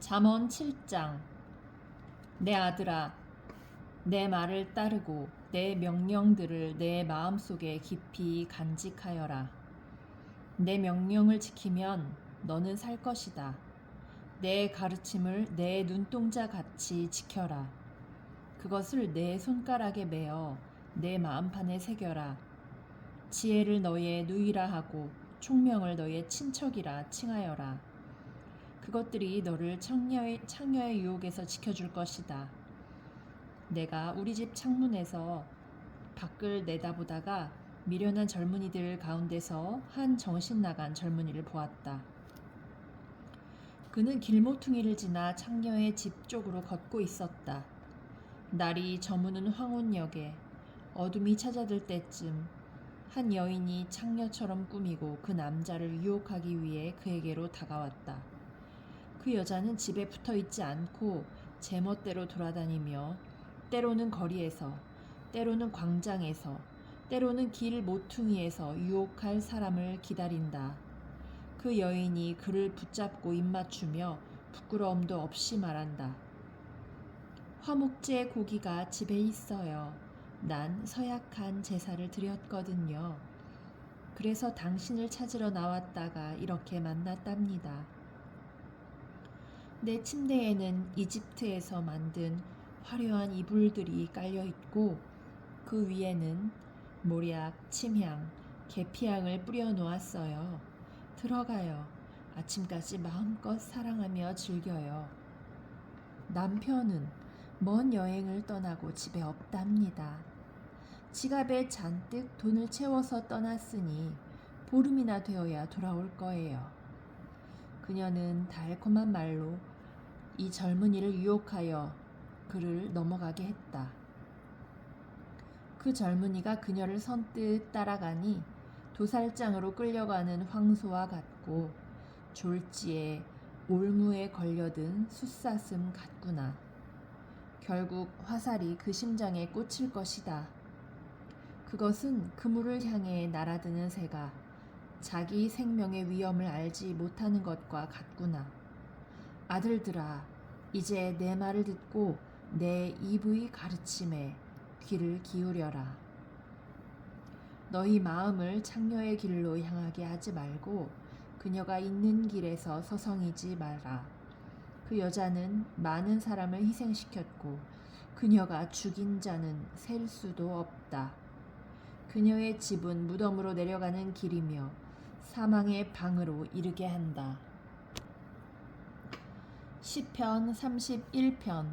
잠언 7장. 내 아들아, 내 말을 따르고 내 명령들을 내 마음속에 깊이 간직하여라. 내 명령을 지키면 너는 살 것이다. 내 가르침을 내 눈동자 같이 지켜라. 그것을 내 손가락에 매어 내 마음판에 새겨라. 지혜를 너의 누이라 하고 총명을 너의 친척이라 칭하여라. 그것들이 너를 창녀의 유혹에서 지켜줄 것이다. 내가 우리 집 창문에서 밖을 내다보다가 미련한 젊은이들 가운데서 한 정신 나간 젊은이를 보았다. 그는 길모퉁이를 지나 창녀의 집 쪽으로 걷고 있었다. 날이 저무는 황혼역에 어둠이 찾아들 때쯤 한 여인이 창녀처럼 꾸미고 그 남자를 유혹하기 위해 그에게로 다가왔다. 그 여자는 집에 붙어 있지 않고 제멋대로 돌아다니며 때로는 거리에서, 때로는 광장에서, 때로는 길 모퉁이에서 유혹할 사람을 기다린다. 그 여인이 그를 붙잡고 입맞추며 부끄러움도 없이 말한다. 화목제 고기가 집에 있어요. 난 서약한 제사를 드렸거든요. 그래서 당신을 찾으러 나왔다가 이렇게 만났답니다. 내 침대에는 이집트에서 만든 화려한 이불들이 깔려 있고 그 위에는 모략, 침향, 계피향을 뿌려 놓았어요. 들어가요. 아침까지 마음껏 사랑하며 즐겨요. 남편은 먼 여행을 떠나고 집에 없답니다. 지갑에 잔뜩 돈을 채워서 떠났으니 보름이나 되어야 돌아올 거예요. 그녀는 달콤한 말로 이 젊은이를 유혹하여 그를 넘어가게 했다. 그 젊은이가 그녀를 선뜻 따라가니 도살장으로 끌려가는 황소와 같고 졸지에 올무에 걸려든 숫사슴 같구나. 결국 화살이 그 심장에 꽂힐 것이다. 그것은 그물을 향해 날아드는 새가 자기 생명의 위험을 알지 못하는 것과 같구나. 아들들아, 이제 내 말을 듣고 내 입의 가르침에 귀를 기울여라. 너희 마음을 창녀의 길로 향하게 하지 말고 그녀가 있는 길에서 서성이지 마라. 그 여자는 많은 사람을 희생시켰고 그녀가 죽인 자는 셀 수도 없다. 그녀의 집은 무덤으로 내려가는 길이며 사망의 방으로 이르게 한다. 시편 31편.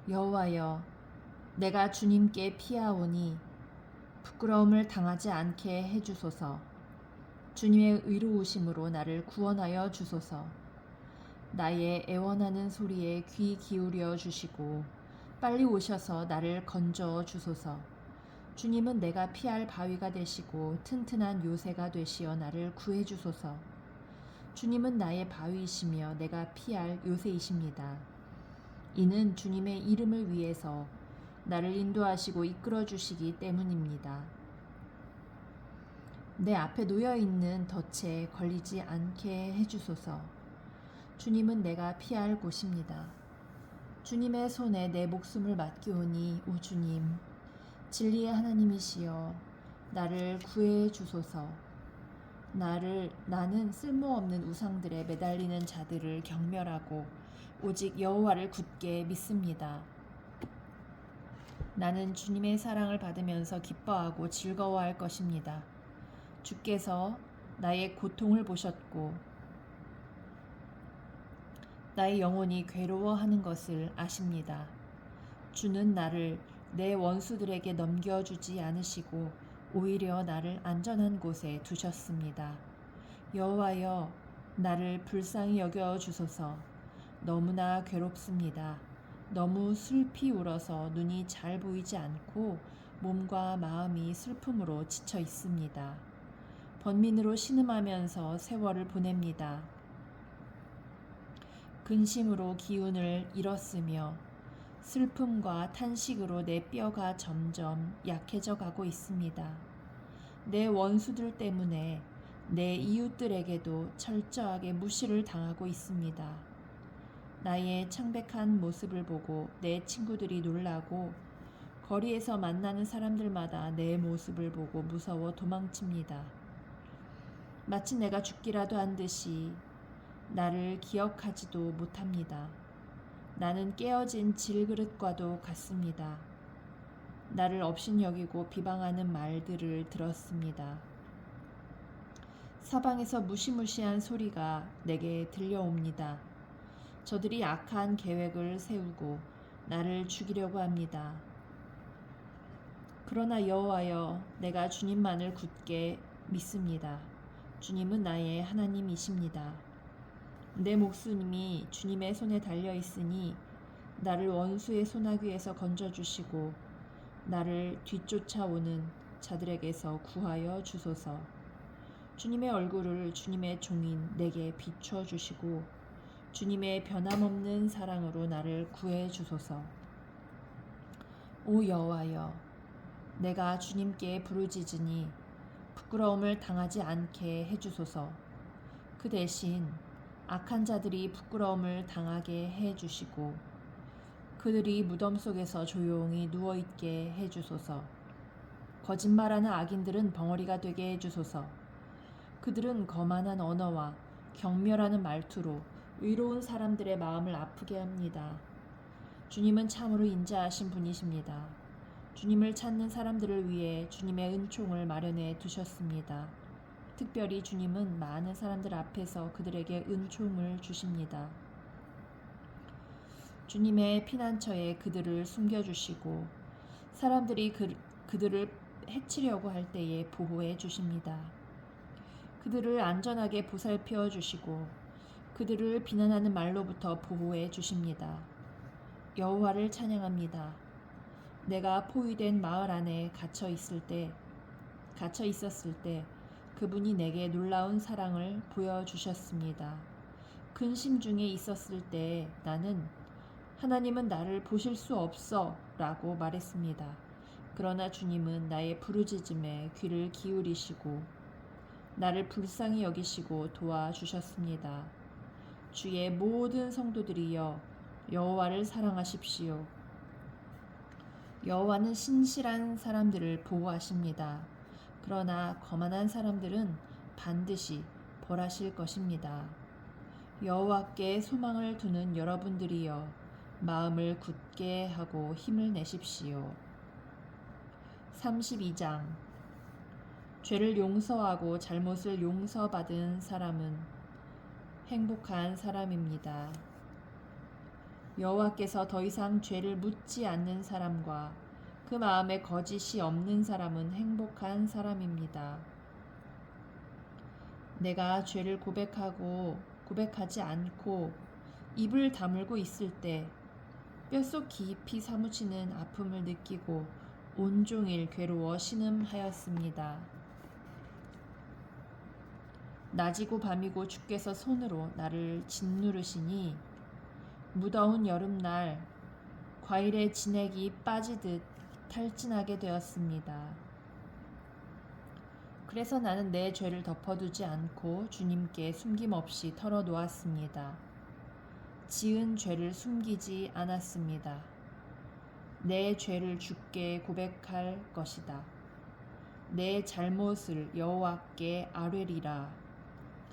여호와여, 내가 주님께 피하오니 부끄러움을 당하지 않게 해주소서. 주님의 의로우심으로 나를 구원하여 주소서. 나의 애원하는 소리에 귀 기울여 주시고 빨리 오셔서 나를 건져 주소서. 주님은 내가 피할 바위가 되시고 튼튼한 요새가 되시어 나를 구해 주소서. 주님은 나의 바위이시며 내가 피할 요새이십니다. 이는 주님의 이름을 위해서 나를 인도하시고 이끌어 주시기 때문입니다. 내 앞에 놓여 있는 덫에 걸리지 않게 해주소서. 주님은 내가 피할 곳입니다. 주님의 손에 내 목숨을 맡기오니 오 주님, 진리의 하나님이시여 나를 구해 주소서. 나는 쓸모없는 우상들에 매달리는 자들을 경멸하고 오직 여호와를 굳게 믿습니다. 나는 주님의 사랑을 받으면서 기뻐하고 즐거워할 것입니다. 주께서 나의 고통을 보셨고 나의 영혼이 괴로워하는 것을 아십니다. 주는 나를 내 원수들에게 넘겨주지 않으시고 오히려 나를 안전한 곳에 두셨습니다. 여호와여, 나를 불쌍히 여겨 주소서. 너무나 괴롭습니다. 너무 슬피 울어서 눈이 잘 보이지 않고 몸과 마음이 슬픔으로 지쳐 있습니다. 번민으로 신음하면서 세월을 보냅니다. 근심으로 기운을 잃었으며 슬픔과 탄식으로 내 뼈가 점점 약해져 가고 있습니다. 내 원수들 때문에 내 이웃들에게도 철저하게 무시를 당하고 있습니다. 나의 창백한 모습을 보고 내 친구들이 놀라고 거리에서 만나는 사람들마다 내 모습을 보고 무서워 도망칩니다. 마치 내가 죽기라도 한 듯이 나를 기억하지도 못합니다. 나는 깨어진 질그릇과도 같습니다. 나를 업신여기고 비방하는 말들을 들었습니다. 사방에서 무시무시한 소리가 내게 들려옵니다. 저들이 악한 계획을 세우고 나를 죽이려고 합니다. 그러나 여호와여, 내가 주님만을 굳게 믿습니다. 주님은 나의 하나님이십니다. 내 목숨이 주님의 손에 달려 있으니 나를 원수의 소나귀에서 건져주시고 나를 뒤쫓아오는 자들에게서 구하여 주소서. 주님의 얼굴을 주님의 종인 내게 비춰주시고 주님의 변함없는 사랑으로 나를 구해 주소서. 오 여호와여, 내가 주님께 부르짖으니 부끄러움을 당하지 않게 해주소서. 그 대신 악한 자들이 부끄러움을 당하게 해주시고 그들이 무덤 속에서 조용히 누워있게 해주소서. 거짓말하는 악인들은 벙어리가 되게 해주소서. 그들은 거만한 언어와 경멸하는 말투로 의로운 사람들의 마음을 아프게 합니다. 주님은 참으로 인자하신 분이십니다. 주님을 찾는 사람들을 위해 주님의 은총을 마련해 두셨습니다. 특별히 주님은 많은 사람들 앞에서 그들에게 은총을 주십니다. 주님의 피난처에 그들을 숨겨주시고 사람들이 그들을 해치려고 할 때에 보호해 주십니다. 그들을 안전하게 보살펴 주시고 그들을 비난하는 말로부터 보호해 주십니다. 여호와를 찬양합니다. 내가 포위된 마을 안에 갇혀 있었을 때 그분이 내게 놀라운 사랑을 보여주셨습니다. 근심 중에 있었을 때 나는 하나님은 나를 보실 수 없어 라고 말했습니다. 그러나 주님은 나의 부르짖음에 귀를 기울이시고 나를 불쌍히 여기시고 도와주셨습니다. 주의 모든 성도들이여 여호와를 사랑하십시오. 여호와는 신실한 사람들을 보호하십니다. 그러나 거만한 사람들은 반드시 벌하실 것입니다. 여호와께 소망을 두는 여러분들이여 마음을 굳게 하고 힘을 내십시오. 32장 죄를 용서하고 잘못을 용서받은 사람은 행복한 사람입니다. 여호와께서 더 이상 죄를 묻지 않는 사람과 그 마음에 거짓이 없는 사람은 행복한 사람입니다. 내가 죄를 고백하지 않고 입을 다물고 있을 때 뼛속 깊이 사무치는 아픔을 느끼고 온종일 괴로워 신음하였습니다. 낮이고 밤이고 주께서 손으로 나를 짓누르시니 무더운 여름날 과일에 진액이 빠지듯 탈진하게 되었습니다. 그래서 나는 내 죄를 덮어두지 않고 주님께 숨김없이 털어놓았습니다. 지은 죄를 숨기지 않았습니다. 내 죄를 주께 고백할 것이다. 내 잘못을 여호와께 아뢰리라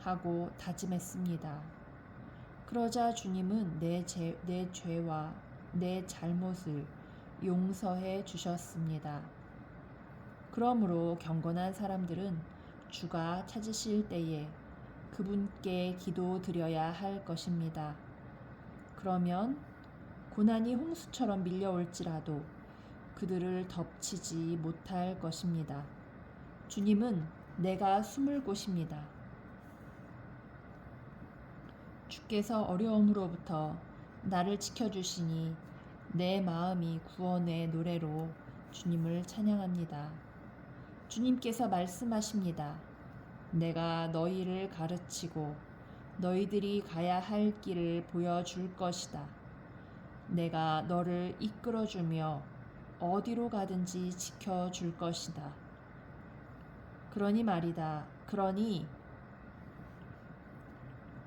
하고 다짐했습니다. 그러자 주님은 내 죄와 내 잘못을 용서해 주셨습니다. 그러므로 경건한 사람들은 주가 찾으실 때에 그분께 기도드려야 할 것입니다. 그러면 고난이 홍수처럼 밀려올지라도 그들을 덮치지 못할 것입니다. 주님은 내가 숨을 곳입니다. 주께서 어려움으로부터 나를 지켜주시니 내 마음이 구원의 노래로 주님을 찬양합니다. 주님께서 말씀하십니다. 내가 너희를 가르치고 너희들이 가야 할 길을 보여줄 것이다. 내가 너를 이끌어주며 어디로 가든지 지켜줄 것이다. 그러니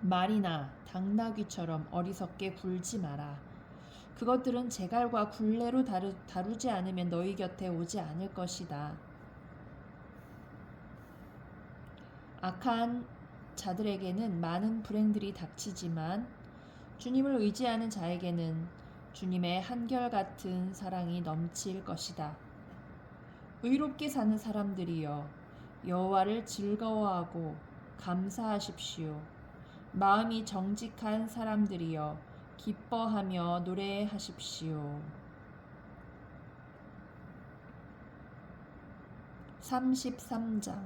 말이나 당나귀처럼 어리석게 굴지 마라. 그것들은 제갈과 굴레로 다루지 않으면 너희 곁에 오지 않을 것이다. 악한 자들에게는 많은 불행들이 닥치지만 주님을 의지하는 자에게는 주님의 한결같은 사랑이 넘칠 것이다. 의롭게 사는 사람들이여, 여호와를 즐거워하고 감사하십시오. 마음이 정직한 사람들이여, 기뻐하며 노래하십시오. 33장.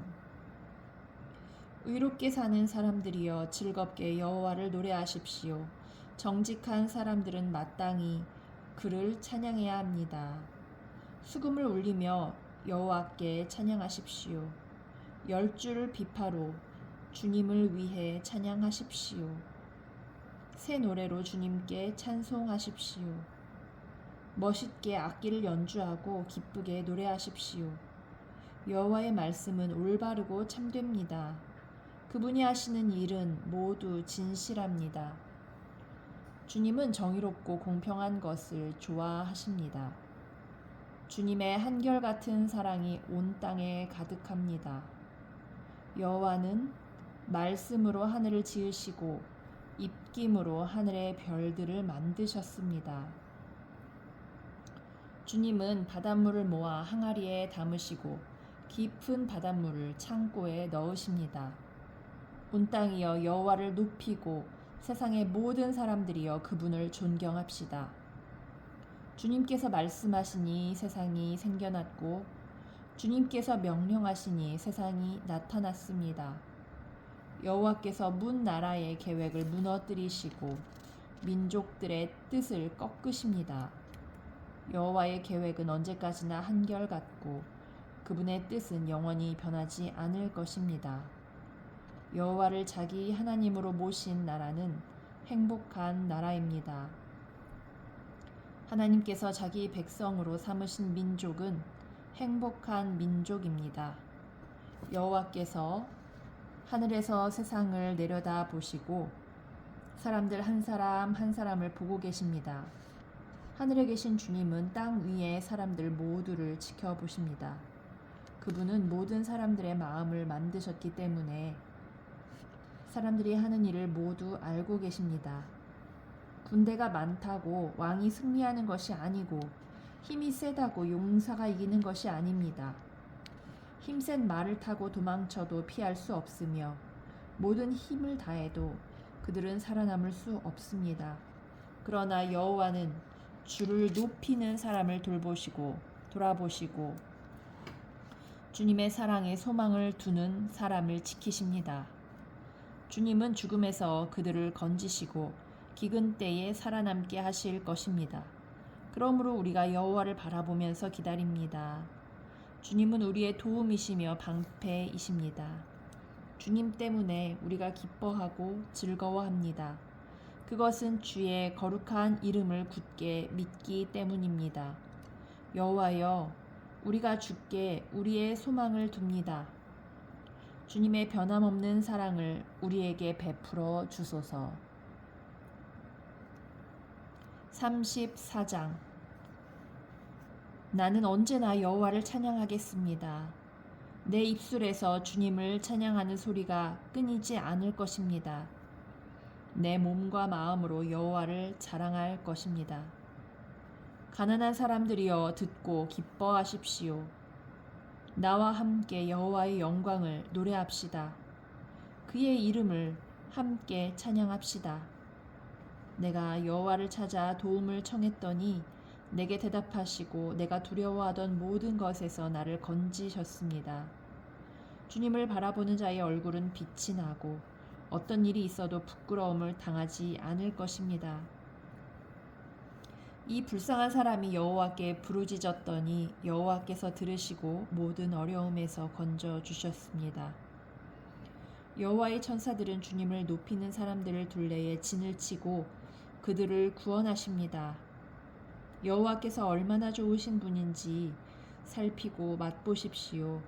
의롭게 사는 사람들이여, 즐겁게 여호와를 노래하십시오. 정직한 사람들은 마땅히 그를 찬양해야 합니다. 수금을 울리며 여호와께 찬양하십시오. 10줄 비파로 주님을 위해 찬양하십시오. 새 노래로 주님께 찬송하십시오. 멋있게 악기를 연주하고 기쁘게 노래하십시오. 여호와의 말씀은 올바르고 참됩니다. 그분이 하시는 일은 모두 진실합니다. 주님은 정의롭고 공평한 것을 좋아하십니다. 주님의 한결같은 사랑이 온 땅에 가득합니다. 여호와는 말씀으로 하늘을 지으시고 입김으로 하늘의 별들을 만드셨습니다. 주님은 바닷물을 모아 항아리에 담으시고 깊은 바닷물을 창고에 넣으십니다. 온 땅이여 여호와를 높이고 세상의 모든 사람들이여 그분을 존경합시다. 주님께서 말씀하시니 세상이 생겨났고 주님께서 명령하시니 세상이 나타났습니다. 여호와께서 문 나라의 계획을 무너뜨리시고 민족들의 뜻을 꺾으십니다. 여호와의 계획은 언제까지나 한결같고 그분의 뜻은 영원히 변하지 않을 것입니다. 여호와를 자기 하나님으로 모신 나라는 행복한 나라입니다. 하나님께서 자기 백성으로 삼으신 민족은 행복한 민족입니다. 여호와께서 하늘에서 세상을 내려다 보시고 사람들 한 사람 한 사람을 보고 계십니다. 하늘에 계신 주님은 땅 위의 사람들 모두를 지켜보십니다. 그분은 모든 사람들의 마음을 만드셨기 때문에 사람들이 하는 일을 모두 알고 계십니다. 군대가 많다고 왕이 승리하는 것이 아니고 힘이 세다고 용사가 이기는 것이 아닙니다. 힘센 말을 타고 도망쳐도 피할 수 없으며 모든 힘을 다해도 그들은 살아남을 수 없습니다. 그러나 여호와는 주를 높이는 사람을 돌아보시고 주님의 사랑에 소망을 두는 사람을 지키십니다. 주님은 죽음에서 그들을 건지시고 기근 때에 살아남게 하실 것입니다. 그러므로 우리가 여호와를 바라보면서 기다립니다. 주님은 우리의 도움이시며 방패이십니다. 주님 때문에 우리가 기뻐하고 즐거워합니다. 그것은 주의 거룩한 이름을 굳게 믿기 때문입니다. 여호와여, 우리가 주께 우리의 소망을 둡니다. 주님의 변함없는 사랑을 우리에게 베풀어 주소서. 34장. 나는 언제나 여호와를 찬양하겠습니다. 내 입술에서 주님을 찬양하는 소리가 끊이지 않을 것입니다. 내 몸과 마음으로 여호와를 자랑할 것입니다. 가난한 사람들이여 듣고 기뻐하십시오. 나와 함께 여호와의 영광을 노래합시다. 그의 이름을 함께 찬양합시다. 내가 여호와를 찾아 도움을 청했더니 내게 대답하시고 내가 두려워하던 모든 것에서 나를 건지셨습니다. 주님을 바라보는 자의 얼굴은 빛이 나고 어떤 일이 있어도 부끄러움을 당하지 않을 것입니다. 이 불쌍한 사람이 여호와께 부르짖었더니 여호와께서 들으시고 모든 어려움에서 건져주셨습니다. 여호와의 천사들은 주님을 높이는 사람들을 둘레에 진을 치고 그들을 구원하십니다. 여호와께서 얼마나 좋으신 분인지 살피고 맛보십시오.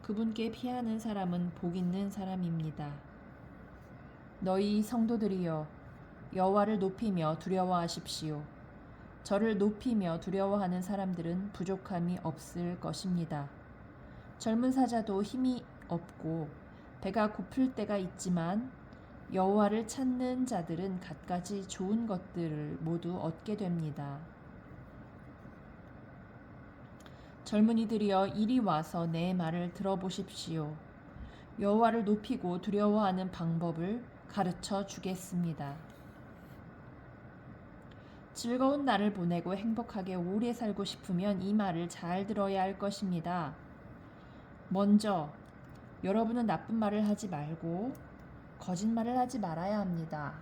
그분께 피하는 사람은 복 있는 사람입니다. 너희 성도들이여 여호와를 높이며 두려워하십시오. 저를 높이며 두려워하는 사람들은 부족함이 없을 것입니다. 젊은 사자도 힘이 없고 배가 고플 때가 있지만 여호와를 찾는 자들은 갖가지 좋은 것들을 모두 얻게 됩니다. 젊은이들이여 이리 와서 내 말을 들어보십시오. 여호와를 높이고 두려워하는 방법을 가르쳐 주겠습니다. 즐거운 날을 보내고 행복하게 오래 살고 싶으면 이 말을 잘 들어야 할 것입니다. 먼저 여러분은 나쁜 말을 하지 말고 거짓말을 하지 말아야 합니다.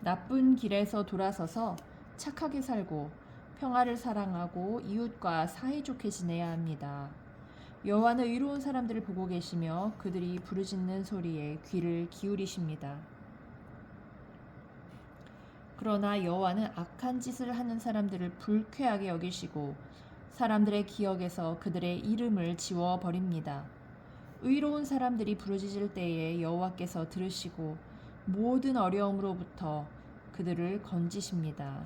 나쁜 길에서 돌아서서 착하게 살고 평화를 사랑하고 이웃과 사이좋게 지내야 합니다. 여호와는 의로운 사람들을 보고 계시며 그들이 부르짖는 소리에 귀를 기울이십니다. 그러나 여호와는 악한 짓을 하는 사람들을 불쾌하게 여기시고 사람들의 기억에서 그들의 이름을 지워버립니다. 의로운 사람들이 부르짖을 때에 여호와께서 들으시고 모든 어려움으로부터 그들을 건지십니다.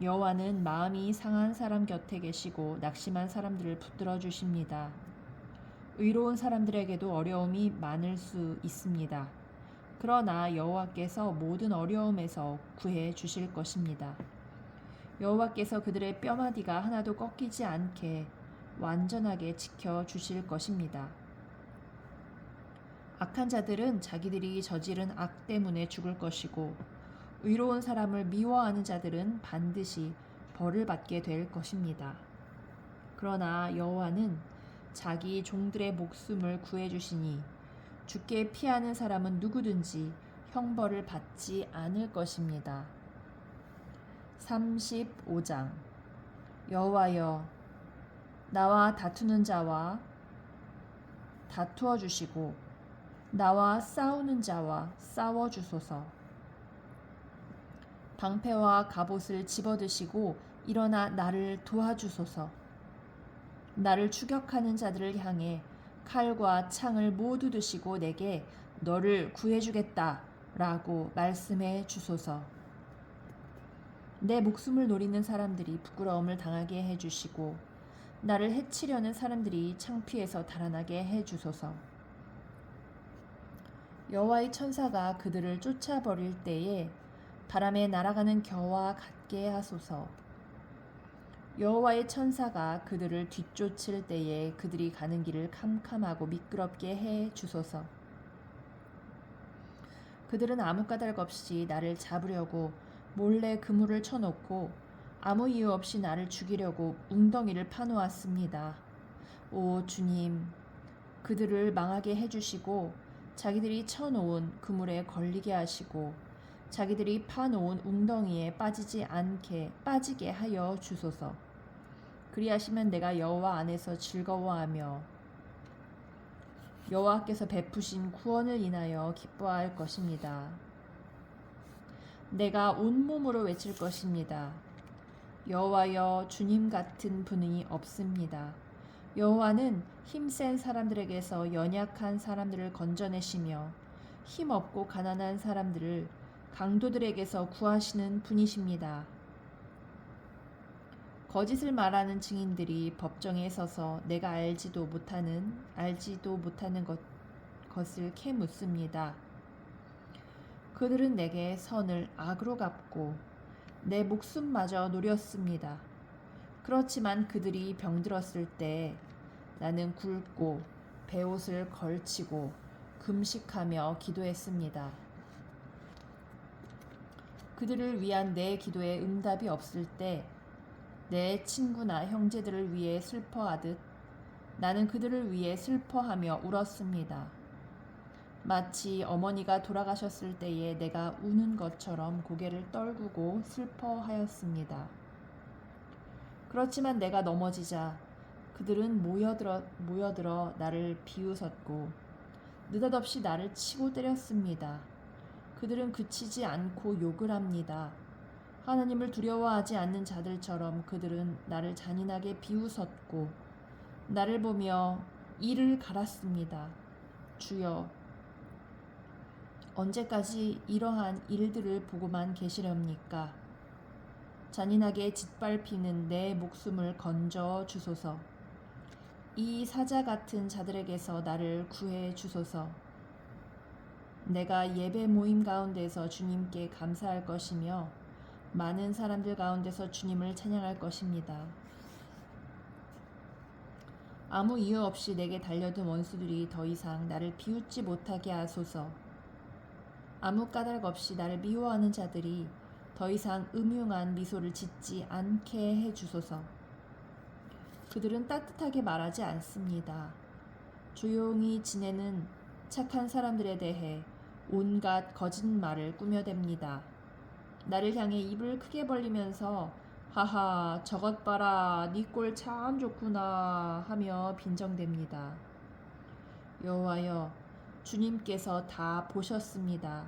여호와는 마음이 상한 사람 곁에 계시고 낙심한 사람들을 붙들어 주십니다. 의로운 사람들에게도 어려움이 많을 수 있습니다. 그러나 여호와께서 모든 어려움에서 구해 주실 것입니다. 여호와께서 그들의 뼈마디가 하나도 꺾이지 않게 완전하게 지켜 주실 것입니다. 악한 자들은 자기들이 저지른 악 때문에 죽을 것이고 의로운 사람을 미워하는 자들은 반드시 벌을 받게 될 것입니다. 그러나 여호와는 자기 종들의 목숨을 구해 주시니 죽게 피하는 사람은 누구든지 형벌을 받지 않을 것입니다. 35장 여호와여 나와 다투는 자와 다투어 주시고 나와 싸우는 자와 싸워 주소서. 방패와 갑옷을 집어드시고 일어나 나를 도와주소서. 나를 추격하는 자들을 향해 칼과 창을 모두 드시고 내게 너를 구해주겠다 라고 말씀해 주소서. 내 목숨을 노리는 사람들이 부끄러움을 당하게 해주시고 나를 해치려는 사람들이 창피해서 달아나게 해주소서. 여호와의 천사가 그들을 쫓아버릴 때에 바람에 날아가는 겨와 같게 하소서. 여호와의 천사가 그들을 뒤쫓을 때에 그들이 가는 길을 캄캄하고 미끄럽게 해 주소서. 그들은 아무 까닭 없이 나를 잡으려고 몰래 그물을 쳐놓고 아무 이유 없이 나를 죽이려고 웅덩이를 파놓았습니다. 오 주님, 그들을 망하게 해주시고 자기들이 쳐놓은 그물에 걸리게 하시고 자기들이 파놓은 웅덩이에 빠지게 하여 주소서. 그리하시면 내가 여호와 안에서 즐거워하며 여호와께서 베푸신 구원을 인하여 기뻐할 것입니다. 내가 온몸으로 외칠 것입니다. 여호와여 주님 같은 분이 없습니다. 여호와는 힘센 사람들에게서 연약한 사람들을 건져내시며 힘없고 가난한 사람들을 강도들에게서 구하시는 분이십니다. 거짓을 말하는 증인들이 법정에 서서 내가 알지도 못하는 것을 캐묻습니다. 그들은 내게 선을 악으로 갚고 내 목숨마저 노렸습니다. 그렇지만 그들이 병들었을 때 나는 굶고 베옷을 걸치고 금식하며 기도했습니다. 그들을 위한 내 기도에 응답이 없을 때 내 친구나 형제들을 위해 슬퍼하듯 나는 그들을 위해 슬퍼하며 울었습니다. 마치 어머니가 돌아가셨을 때에 내가 우는 것처럼 고개를 떨구고 슬퍼하였습니다. 그렇지만 내가 넘어지자 그들은 모여들어 나를 비웃었고 느닷없이 나를 치고 때렸습니다. 그들은 그치지 않고 욕을 합니다. 하나님을 두려워하지 않는 자들처럼 그들은 나를 잔인하게 비웃었고 나를 보며 이를 갈았습니다. 주여, 언제까지 이러한 일들을 보고만 계시렵니까? 잔인하게 짓밟히는 내 목숨을 건져 주소서. 이 사자 같은 자들에게서 나를 구해 주소서. 내가 예배 모임 가운데서 주님께 감사할 것이며 많은 사람들 가운데서 주님을 찬양할 것입니다. 아무 이유 없이 내게 달려든 원수들이 더 이상 나를 비웃지 못하게 하소서. 아무 까닭 없이 나를 미워하는 자들이 더 이상 음흉한 미소를 짓지 않게 해주소서. 그들은 따뜻하게 말하지 않습니다. 조용히 지내는 착한 사람들에 대해 온갖 거짓말을 꾸며댑니다. 나를 향해 입을 크게 벌리면서 하하, 저것 봐라, 네 꼴 참 좋구나 하며 빈정댑니다. 여호와여, 주님께서 다 보셨습니다.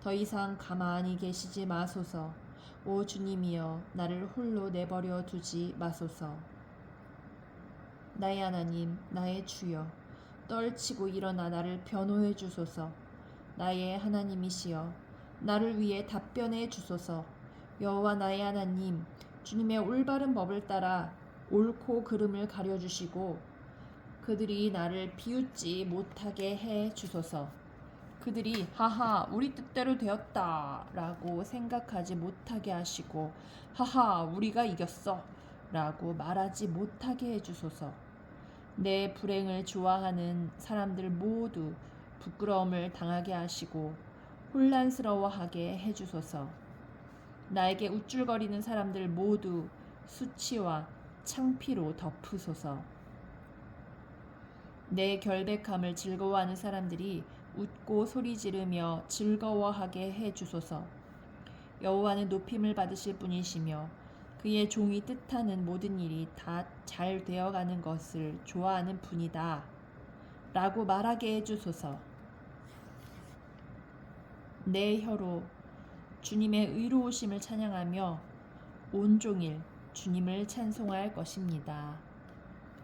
더 이상 가만히 계시지 마소서. 오 주님이여, 나를 홀로 내버려 두지 마소서. 나의 하나님, 나의 주여, 떨치고 일어나 나를 변호해 주소서. 나의 하나님이시여, 나를 위해 답변해 주소서. 여호와 나의 하나님, 주님의 올바른 법을 따라 옳고 그름을 가려주시고 그들이 나를 비웃지 못하게 해 주소서. 그들이 하하, 우리 뜻대로 되었다 라고 생각하지 못하게 하시고 하하, 우리가 이겼어 라고 말하지 못하게 해 주소서. 내 불행을 좋아하는 사람들 모두 부끄러움을 당하게 하시고 혼란스러워하게 해 주소서. 나에게 우쭐거리는 사람들 모두 수치와 창피로 덮으소서. 내 결백함을 즐거워하는 사람들이 웃고 소리 지르며 즐거워하게 해 주소서. 여호와는 높임을 받으실 분이시며 그의 종이 뜻하는 모든 일이 다 잘 되어가는 것을 좋아하는 분이다 라고 말하게 해 주소서. 내 혀로 주님의 의로우심을 찬양하며 온종일 주님을 찬송할 것입니다.